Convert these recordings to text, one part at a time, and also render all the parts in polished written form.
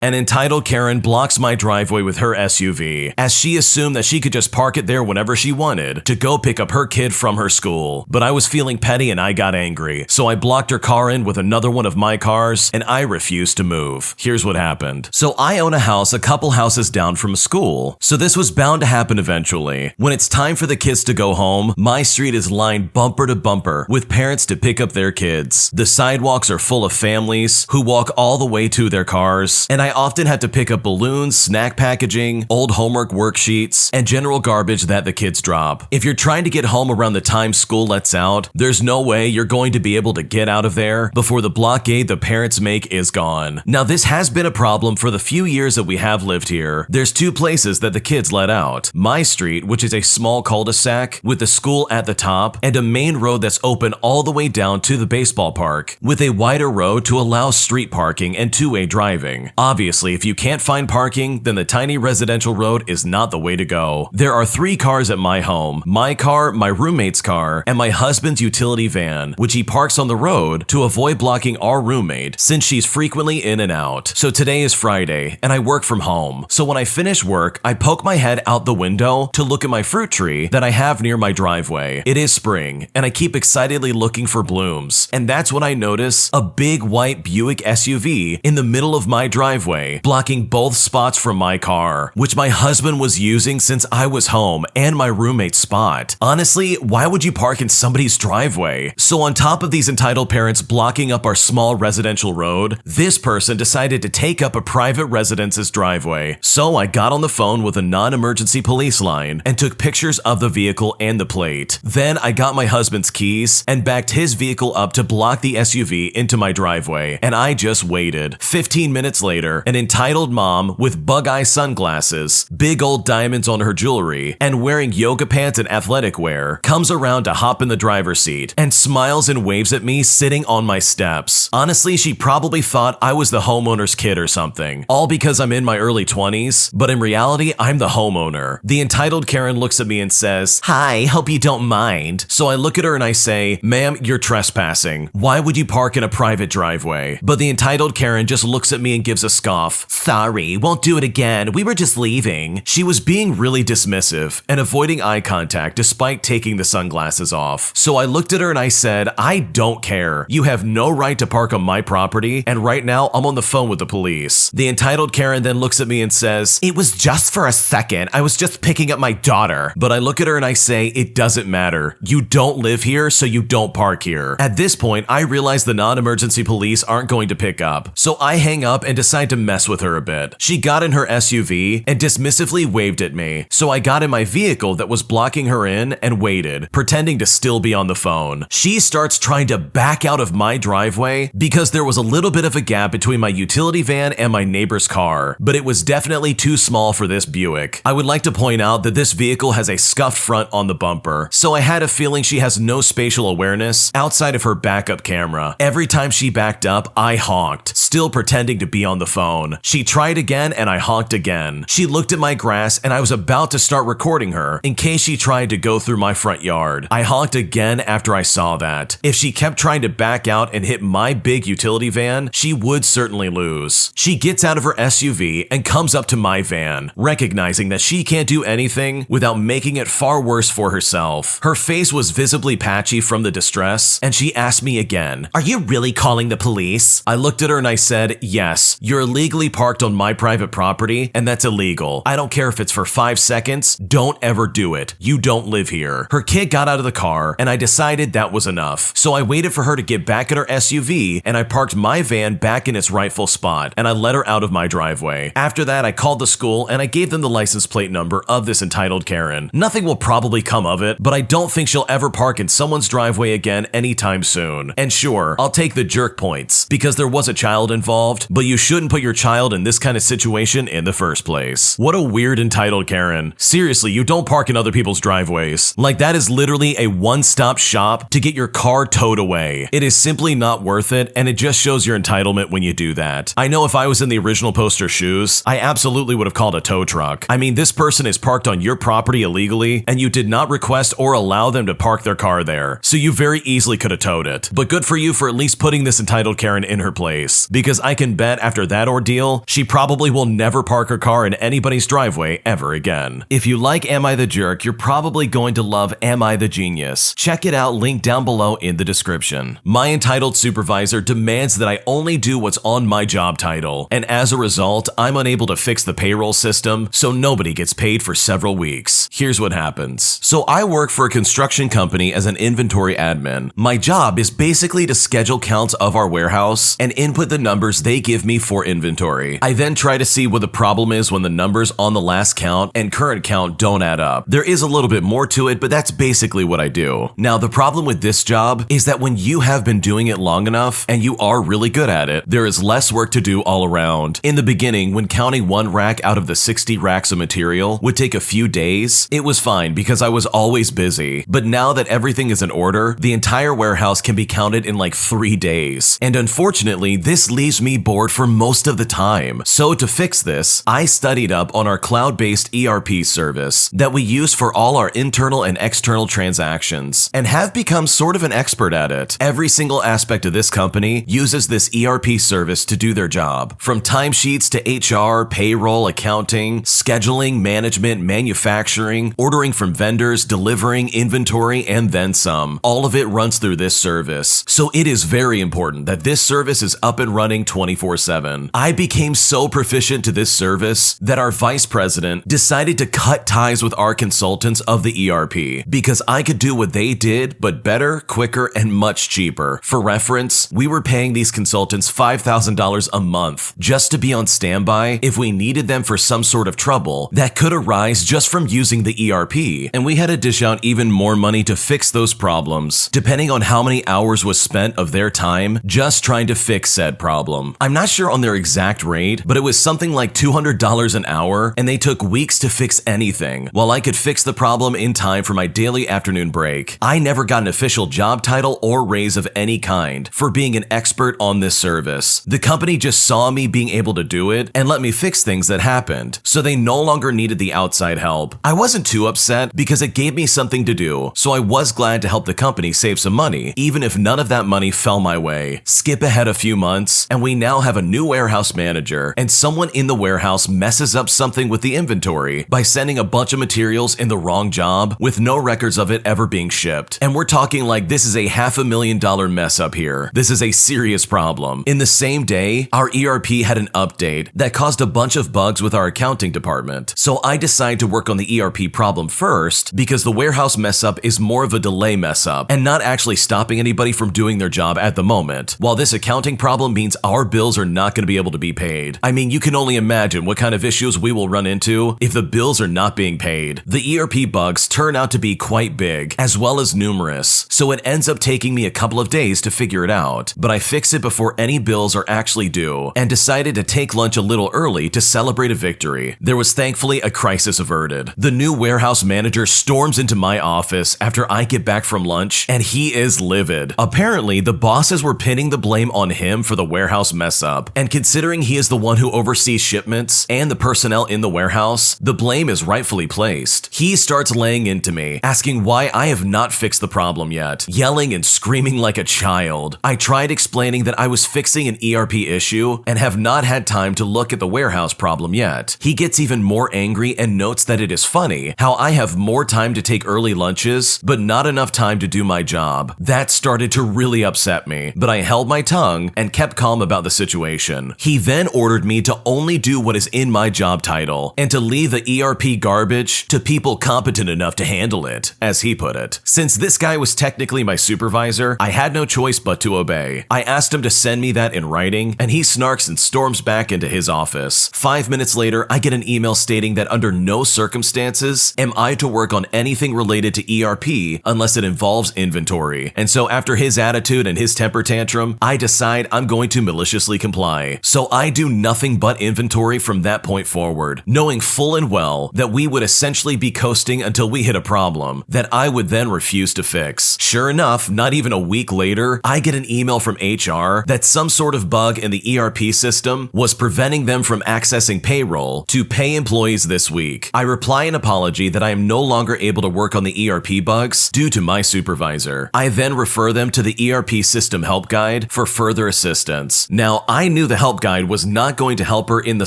An entitled Karen blocks my driveway with her SUV, as she assumed that she could just park it there whenever she wanted to go pick up her kid from her school. But I was feeling petty and I got angry, so I blocked her car in with another one of my cars and I refused to move. Here's what happened. So I own a house a couple houses down from a school, so this was bound to happen eventually. When it's time for the kids to go home, my street is lined bumper to bumper with parents to pick up their kids. The sidewalks are full of families who walk all the way to their cars, and I often have to pick up balloons, snack packaging, old homework worksheets, and general garbage that the kids drop. If you're trying to get home around the time school lets out, there's no way you're going to be able to get out of there before the blockade the parents make is gone. Now, this has been a problem for the few years that we have lived here. There's two places that the kids let out. My street, which is a small cul-de-sac with the school at the top, and a main road that's open all the way down to the baseball park, with a wider road to allow street parking and two-way driving. Obviously, if you can't find parking, then the tiny residential road is not the way to go. There are 3 cars at my home: my car, my roommate's car, and my husband's utility van, which he parks on the road to avoid blocking our roommate since she's frequently in and out. So today is Friday, and I work from home. So when I finish work, I poke my head out the window to look at my fruit tree that I have near my driveway. It is spring, and I keep excitedly looking for blooms, and that's when I notice a big white Buick SUV in the middle of my driveway, blocking both spots from my car, which my husband was using since I was home, and my roommate's spot. Honestly, why would you park in somebody's driveway? So on top of these entitled parents blocking up our small residential road, this person decided to take up a private residence's driveway. So I got on the phone with a non-emergency police line and took pictures of the vehicle and the plate. Then I got my husband's keys and backed his vehicle up to block the SUV into my driveway, and I just waited. 15 minutes later, an entitled mom with bug-eye sunglasses, big old diamonds on her jewelry, and wearing yoga pants and athletic wear comes around to hop in the driver's seat and smiles and waves at me sitting on my steps. Honestly, she probably thought I was the homeowner's kid or something, all because I'm in my early 20s, but in reality, I'm the homeowner. The entitled Karen looks at me and says, "Hi, hope you don't mind." So I look at her and I say, "Ma'am, you're trespassing. Why would you park in a private driveway?" But the entitled Karen just looks at me and gives a scoff. "Sorry, won't do it again. We were just leaving." She was being really dismissive and avoiding eye contact despite taking the sunglasses off. So I looked at her and I said, "I don't care. You have no right to park on my property, and right now I'm on the phone with the police." The entitled Karen then looks at me and says, "It was just for a second. I was just picking up my daughter." But I look at her and I say, "It doesn't matter. You don't live here, so you don't park here." At this point, I realize the non-emergency police aren't going to pick up, so I hang up and decide to mess with her a bit. She got in her SUV and dismissively waved at me, so I got in my vehicle that was blocking her in and waited, pretending to still be on the phone. She starts trying to back out of my driveway because there was a little bit of a gap between my utility van and my neighbor's car, but it was definitely too small for this Buick. I would like to point out that this vehicle has a scuffed front on the bumper, so I had a feeling she has no spatial awareness outside of her backup camera. Every time she backed up, I honked, still pretending to be on the phone. She tried again and I honked again. She looked at my grass and I was about to start recording her in case she tried to go through my front yard. I honked again after I saw that. If she kept trying to back out and hit my big utility van, she would certainly lose. She gets out of her SUV and comes up to my van, recognizing that she can't do anything without making it far worse for herself. Her face was visibly patchy from the distress, and she asked me again, "Are you really calling the police?" I looked at her and I said, "Yes, you're illegally parked on my private property, and that's illegal. I don't care if it's for 5 seconds, don't ever do it. You don't live here." Her kid got out of the car, and I decided that was enough. So I waited for her to get back in her SUV, and I parked my van back in its rightful spot, and I let her out of my driveway. After that, I called the school, and I gave them the license plate number of this entitled Karen. Nothing will probably come of it, but I don't think she'll ever park in someone's driveway again anytime soon. And sure, I'll take the jerk points, because there was a child involved, but you shouldn't put your child in this kind of situation in the first place. What a weird entitled Karen. Seriously, you don't park in other people's driveways. Like, that is literally a one-stop shop to get your car towed away. It is simply not worth it, and it just shows your entitlement when you do that. I know if I was in the original poster's shoes, I absolutely would have called a tow truck. I mean, this person is parked on your property illegally, and you did not request or allow them to park their car there, so you very easily could have towed it. But good for you for at least putting this entitled Karen in her place, because I can bet after that ordeal, she probably will never park her car in anybody's driveway ever again. If you like Am I the Jerk, you're probably going to love Am I the Genius? Check it out, link down below in the description. My entitled supervisor demands that I only do what's on my job title, and as a result, I'm unable to fix the payroll system, so nobody gets paid for several weeks. Here's what happens. So I work for a construction company as an inventory admin. My job is basically to schedule counts of our warehouse and input the numbers they give me for inventory. I then try to see what the problem is when the numbers on the last count and current count don't add up. There is a little bit more to it, but that's basically what I do. Now, the problem with this job is that when you have been doing it long enough and you are really good at it, there is less work to do all around. In the beginning, when counting one rack out of the 60 racks of material would take a few days, it was fine because I was always busy. But now that everything is in order, the entire warehouse can be counted in like 3 days. And unfortunately, this leaves me bored for most of the time. So to fix this, I studied up on our cloud-based ERP service that we use for all our internal and external transactions and have become sort of an expert at it. Every single aspect of this company uses this ERP service to do their job. From timesheets to HR, payroll, accounting, scheduling, management, manufacturing, ordering from vendors, delivering, inventory, and then some. All of it runs through this service. So it is very important that this service is up and running 24/7. I became so proficient to this service that our vice president decided to cut ties with our consultants of the ERP because I could do what they did, but better, quicker, and much cheaper. For reference, we were paying these consultants $5,000 a month just to be on standby if we needed them for some sort of trouble that could arise just from using the ERP, and we had to dish out even more money to fix those problems, depending on how many hours was spent of their time just trying to fix said problem. I'm not sure on their exact rate, but it was something like $200 an hour, and they took weeks to fix anything, while I could fix the problem in time for my daily afternoon break. I never got an official job title or raise of any kind for being an expert on this service. The company just saw me being able to do it and let me fix things that happened, so they no longer needed the outside help. I wasn't too upset because it gave me something to do, so I was glad to help the company save some money, even if none of that money fell my way. Skip ahead a few months, and we now have a new warehouse manager, and someone in the warehouse messes up something with the inventory by sending a bunch of materials in the wrong job with no records of it ever being shipped. And we're talking like this is a $500,000 mess up here. This is a serious problem. In the same day, our ERP had an update that caused a bunch of bugs with our accounting department. So I decided to work on the ERP problem first because the warehouse mess up is more of a delay mess up and not actually stopping anybody from doing their job at the moment, while this accounting problem means our bills are not going to be able to be paid. I mean, you can only imagine what kind of issues we will run into if the bills are not being paid. The ERP bugs turn out to be quite big, as well as numerous, so it ends up taking me a couple of days to figure it out, but I fix it before any bills are actually due and decided to take lunch a little early to celebrate a victory. There was thankfully a crisis averted. The new warehouse manager storms into my office after I get back from lunch, and he is livid. Apparently, the bosses were pinning the blame on him for the warehouse mess up, and considering he is the one who oversees shipments and the personnel in the warehouse, the blame is rightfully placed. He starts laying into me, asking why I have not fixed the problem yet, yelling and screaming like a child. I tried explaining that I was fixing an ERP issue and have not had time to look at the warehouse problem yet. He gets even more angry and notes that it is funny how I have more time to take early lunches, but not enough time to do my job. That started to really upset me, but I held my tongue and kept calm about the situation. He then ordered me to only do what is in my job title and to leave the ERP garbage to people competent enough to handle it, as he put it. Since this guy was technically my supervisor, I had no choice but to obey. I asked him to send me that in writing, and he snarks and storms back into his office. 5 minutes later, I get an email stating that under no circumstances am I to work on anything related to ERP unless it involves inventory. And so after his attitude and his temper tantrum, I decide I'm going to maliciously comply. So I do nothing but inventory from that point forward, knowing full and well that we would essentially be coasting until we hit a problem that I would then refuse to fix. Sure enough, not even a week later, I get an email from HR that some sort of bug in the ERP system was preventing them from accessing payroll to pay employees this week. I reply an apology that I am no longer able to work on the ERP bugs due to my supervisor. I then refer them to the ERP system help guide for further assistance. Now, I knew the help help guide was not going to help her in the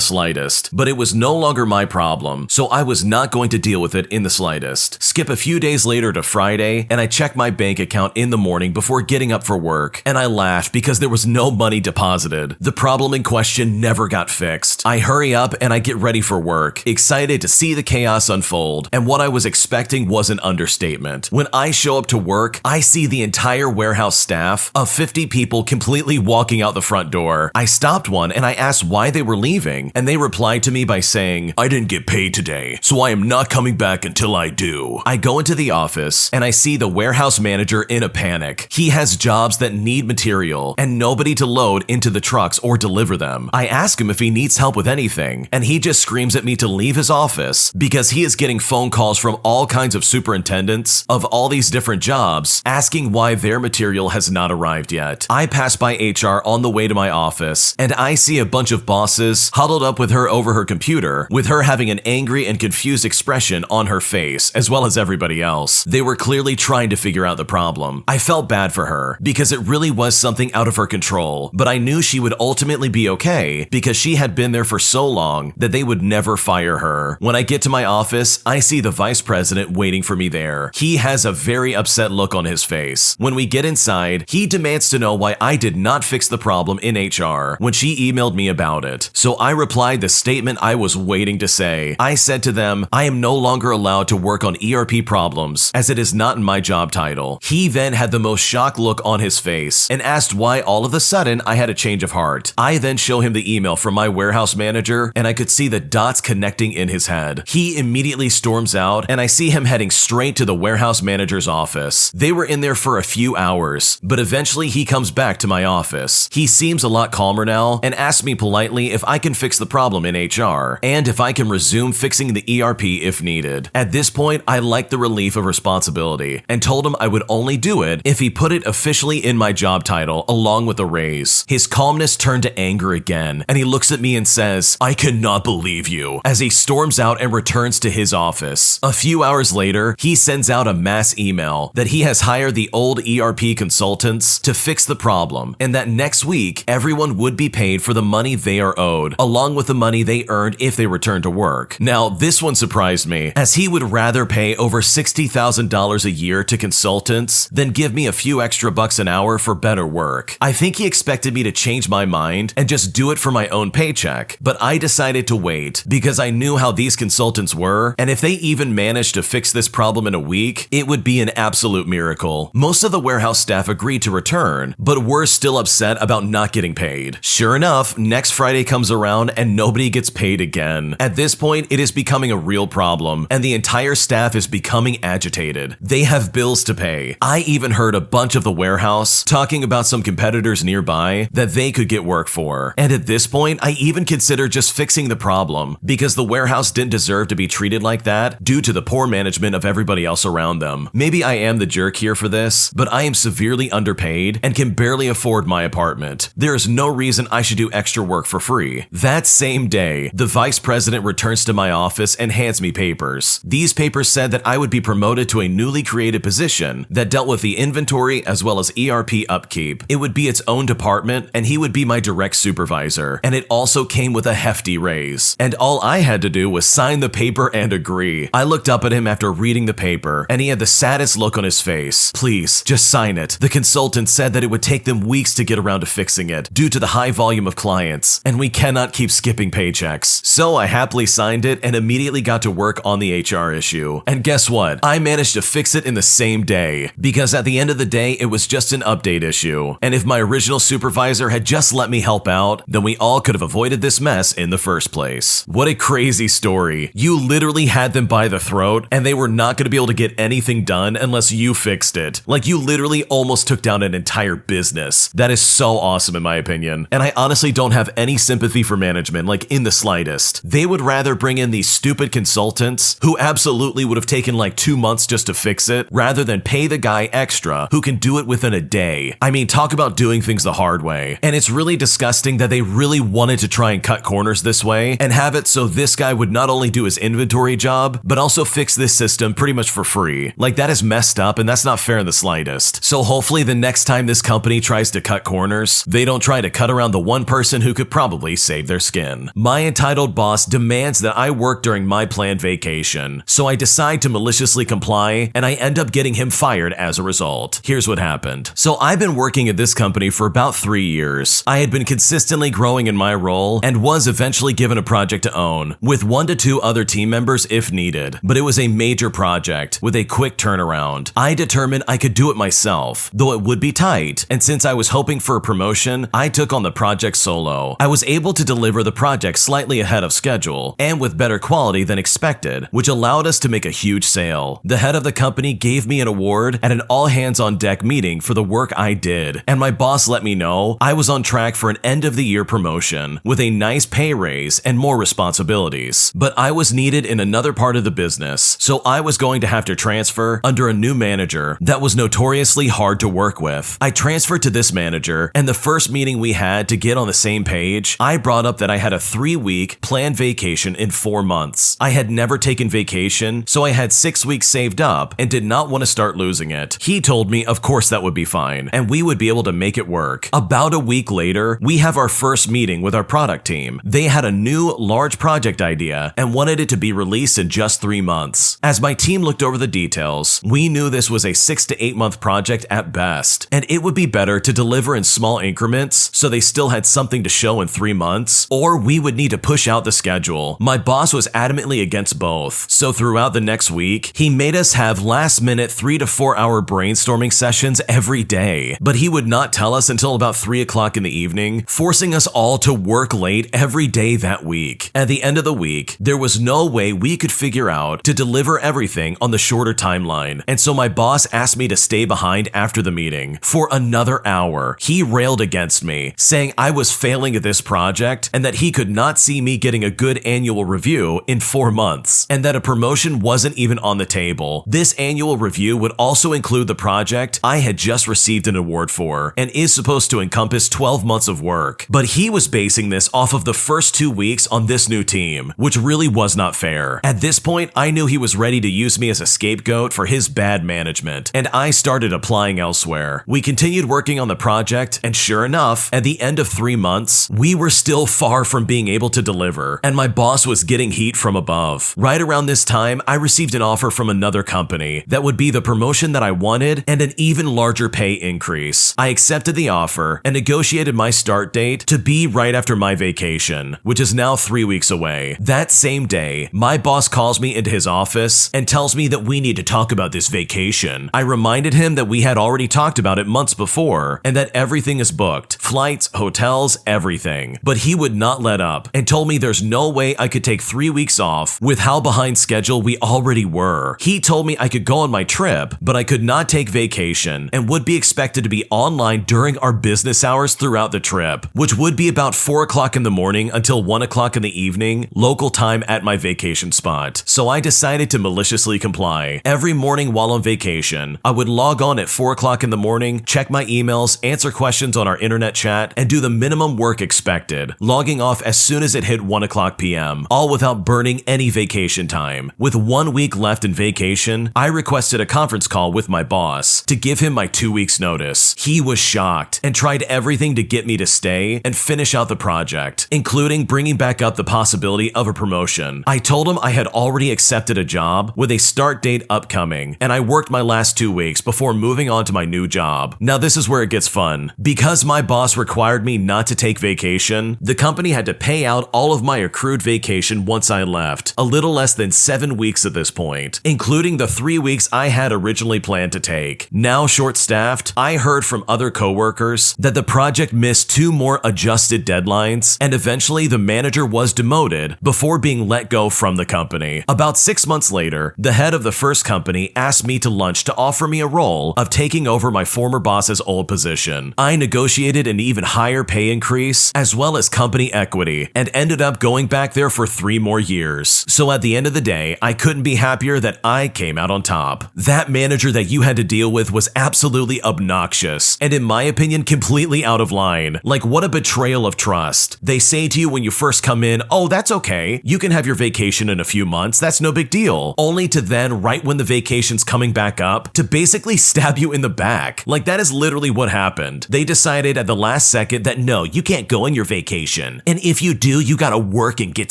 slightest, but it was no longer my problem, so I was not going to deal with it in the slightest. Skip a few days later to Friday, and I check my bank account in the morning before getting up for work, and I laughed because there was no money deposited. The problem in question never got fixed. I hurry up and I get ready for work, excited to see the chaos unfold, and what I was expecting was an understatement. When I show up to work, I see the entire warehouse staff of 50 people completely walking out the front door. I stopped one and I asked why they were leaving, and they replied to me by saying, "I didn't get paid today, so I am not coming back until I do." I go into the office and I see the warehouse manager in a panic. He has jobs that need material and nobody to load into the trucks or deliver them. I ask him if he needs help with anything, and he just screams at me to leave his office because he is getting phone calls from all kinds of superintendents of all these different jobs asking why their material has not arrived yet. I pass by HR on the way to my office, and I see a bunch of bosses huddled up with her over her computer, with her having an angry and confused expression on her face, as well as everybody else. They were clearly trying to figure out the problem. I felt bad for her because it really was something out of her control, but I knew she would ultimately be okay because she had been there for so long that they would never fire her. When I get to my office, I see the vice president waiting for me there. He has a very upset look on his face. When we get inside, he demands to know why I did not fix the problem in HR when she emailed me about it. So I replied the statement I was waiting to say. I said to them, I am no longer allowed to work on ERP problems as it is not in my job title. He then had the most shocked look on his face and asked why all of a sudden I had a change of heart. I then show him the email from my warehouse manager, and I could see the dots connecting in his head. He immediately storms out, and I see him heading straight to the warehouse manager's office. They were in there for a few hours, but eventually he comes back to my office. He seems a lot calmer now and asks me politely if I can fix the problem in HR and if I can resume fixing the ERP if needed. At this point, I liked the relief of responsibility and told him I would only do it if he put it officially in my job title along with a raise. His calmness turned to anger again, and he looks at me and says, "I cannot believe you," as he storms out and returns to his office. A few hours later, he sends out a mass email that he has hired the old ERP consultants to fix the problem, and that next week, everyone would be paid for the money they are owed, along with the money they earned if they return to work. Now, this one surprised me, as he would rather pay over $60,000 a year to consultants than give me a few extra bucks an hour for better work. I think he expected me to change my mind and just do it for my own paycheck, but I decided to wait because I knew how these consultants were, and if they even managed to fix this problem in a week, it would be an absolute miracle. Most of the warehouse staff agreed to return, but were still upset about not getting paid. Sure enough, next Friday comes around and nobody gets paid again. At this point, it is becoming a real problem, and the entire staff is becoming agitated. They have bills to pay. I even heard a bunch of the warehouse talking about some competitors nearby that they could get work for. And at this point, I even considered just fixing the problem because the warehouse didn't deserve to be treated like that due to the poor management of everybody else around them. Maybe I am the jerk here for this, but I am severely underpaid and can barely afford my apartment. There is no reason I should do extra work for free. That same day, the vice president returns to my office and hands me papers. These papers said that I would be promoted to a newly created position that dealt with the inventory as well as ERP upkeep. It would be its own department, and he would be my direct supervisor, and it also came with a hefty raise. And all I had to do was sign the paper and agree. I looked up at him after reading the paper, and he had the saddest look on his face. "Please, just sign it. The consultant said that it would take them weeks to get around to fixing it due to the high volume of clients, and we cannot keep skipping paychecks." So I happily signed it and immediately got to work on the HR issue. And guess what? I managed to fix it in the same day, because at the end of the day, it was just an update issue. And if my original supervisor had just let me help out, then we all could have avoided this mess in the first place. What a crazy story. You literally had them by the throat, and they were not going to be able to get anything done unless you fixed it. Like, you literally almost took down an entire business. That is so awesome in my opinion. And I honestly don't have any sympathy for management, like in the slightest. They would rather bring in these stupid consultants who absolutely would have taken like 2 months just to fix it, rather than pay the guy extra who can do it within a day. I mean, talk about doing things the hard way. And it's really disgusting that they really wanted to try and cut corners this way and have it so this guy would not only do his inventory job, but also fix this system pretty much for free. Like, that is messed up, and that's not fair in the slightest. So hopefully the next time this company tries to cut corners, they don't try to cut around the one one person who could probably save their skin. My entitled boss demands that I work during my planned vacation, so I decide to maliciously comply, and I end up getting him fired as a result. Here's what happened. So I've been working at this company for about 3 years. I had been consistently growing in my role and was eventually given a project to own, with 1 to 2 other team members if needed. But it was a major project with a quick turnaround. I determined I could do it myself, though it would be tight, and since I was hoping for a promotion, I took on the project solo. I was able to deliver the project slightly ahead of schedule and with better quality than expected, which allowed us to make a huge sale. The head of the company gave me an award at an all-hands-on-deck meeting for the work I did, and my boss let me know I was on track for an end-of-the-year promotion with a nice pay raise and more responsibilities. But I was needed in another part of the business, so I was going to have to transfer under a new manager that was notoriously hard to work with. I transferred to this manager, and the first meeting we had to get on the same page, I brought up that I had a 3-week planned vacation in 4 months. I had never taken vacation, so I had 6 weeks saved up and did not want to start losing it. He told me of course that would be fine, and we would be able to make it work. About a week later, we have our first meeting with our product team. They had a new large project idea and wanted it to be released in just 3 months. As my team looked over the details, we knew this was a 6 to 8 month project at best, and it would be better to deliver in small increments so they still had something to show in 3 months, or we would need to push out the schedule. My boss was adamantly against both, so throughout the next week, he made us have last-minute 3 to 4 hour brainstorming sessions every day, but he would not tell us until about 3 o'clock in the evening, forcing us all to work late every day that week. At the end of the week, there was no way we could figure out to deliver everything on the shorter timeline, and so my boss asked me to stay behind after the meeting for another hour. He railed against me, saying I was failing at this project and that he could not see me getting a good annual review in 4 months, and that a promotion wasn't even on the table. This annual review would also include the project I had just received an award for, and is supposed to encompass 12 months of work. But he was basing this off of the first 2 weeks on this new team, which really was not fair. At this point, I knew he was ready to use me as a scapegoat for his bad management, and I started applying elsewhere. We continued working on the project, and sure enough, at the end of 3 months, we were still far from being able to deliver, and my boss was getting heat from above. Right around this time, I received an offer from another company that would be the promotion that I wanted and an even larger pay increase. I accepted the offer and negotiated my start date to be right after my vacation, which is now 3 weeks away. That same day, my boss calls me into his office and tells me that we need to talk about this vacation. I reminded him that we had already talked about it months before and that everything is booked, flights, hotels, everything. But he would not let up and told me there's no way I could take 3 weeks off with how behind schedule we already were. He told me I could go on my trip, but I could not take vacation and would be expected to be online during our business hours throughout the trip, which would be about 4 o'clock in the morning until 1 o'clock in the evening, local time at my vacation spot. So I decided to maliciously comply. Every morning while on vacation, I would log on at 4 o'clock in the morning, check my emails, answer questions on our internet chat, and do the minimum work expected, logging off as soon as it hit 1 o'clock p.m., all without burning any vacation time. With 1 week left in vacation, I requested a conference call with my boss to give him my 2 weeks notice. He was shocked and tried everything to get me to stay and finish out the project, including bringing back up the possibility of a promotion. I told him I had already accepted a job with a start date upcoming, and I worked my last 2 weeks before moving on to my new job. Now this is where it gets fun. Because my boss required me not to take vacation, the company had to pay out all of my accrued vacation once I left, a little less than 7 weeks at this point, including the 3 weeks I had originally planned to take. Now short-staffed, I heard from other coworkers that the project missed 2 more adjusted deadlines, and eventually the manager was demoted before being let go from the company. About 6 months later, the head of the first company asked me to lunch to offer me a role of taking over my former boss's old position. I negotiated an even higher pay increase as well as company equity and ended up going back there for 3 more years. So at the end of the day, I couldn't be happier that I came out on top. That manager that you had to deal with was absolutely obnoxious and in my opinion completely out of line. Like, what a betrayal of trust. They say to you when you first come in, oh, that's okay, you can have your vacation in a few months, that's no big deal, only to then, right when the vacation's coming back up, to basically stab you in the back. Like, that is literally what happened. They decided at the last second that no, you can't go on your vacation. And if you do, you gotta work and get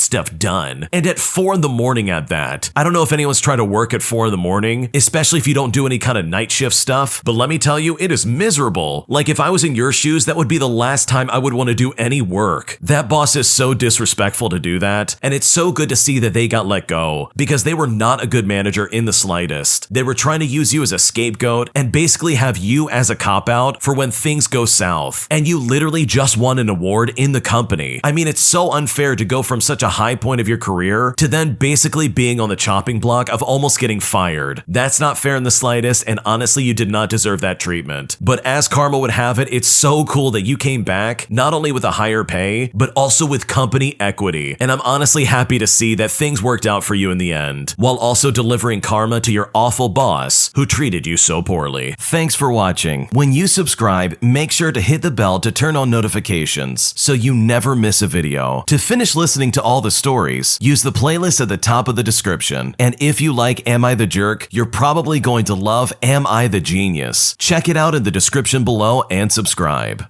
stuff done. And at 4 in the morning at that. I don't know if anyone's tried to work at 4 in the morning, especially if you don't do any kind of night shift stuff, but let me tell you, it is miserable. Like if I was in your shoes, that would be the last time I would want to do any work. That boss is so disrespectful to do that, and it's so good to see that they got let go, because they were not a good manager in the slightest. They were trying to use you as a scapegoat and basically have you as a cop-out for when things go south, and you literally just won an award in the company. I mean, it's so unfair to go from such a high point of your career to then basically being on the chopping block of almost getting fired. That's not fair in the slightest, and honestly, you did not deserve that treatment. But as karma would have it, it's so cool that you came back, not only with a higher pay, but also with company equity. And I'm honestly happy to see that things worked out for you in the end, while also delivering karma to your awful boss who treated you so poorly. Thanks for watching. When you subscribe, make sure to hit the bell to turn on notifications so you never miss a video. To finish listening to all the stories, use the playlist at the top of the description. And if you like Am I the Jerk, you're probably going to love Am I the Genius. Check it out in the description below and subscribe.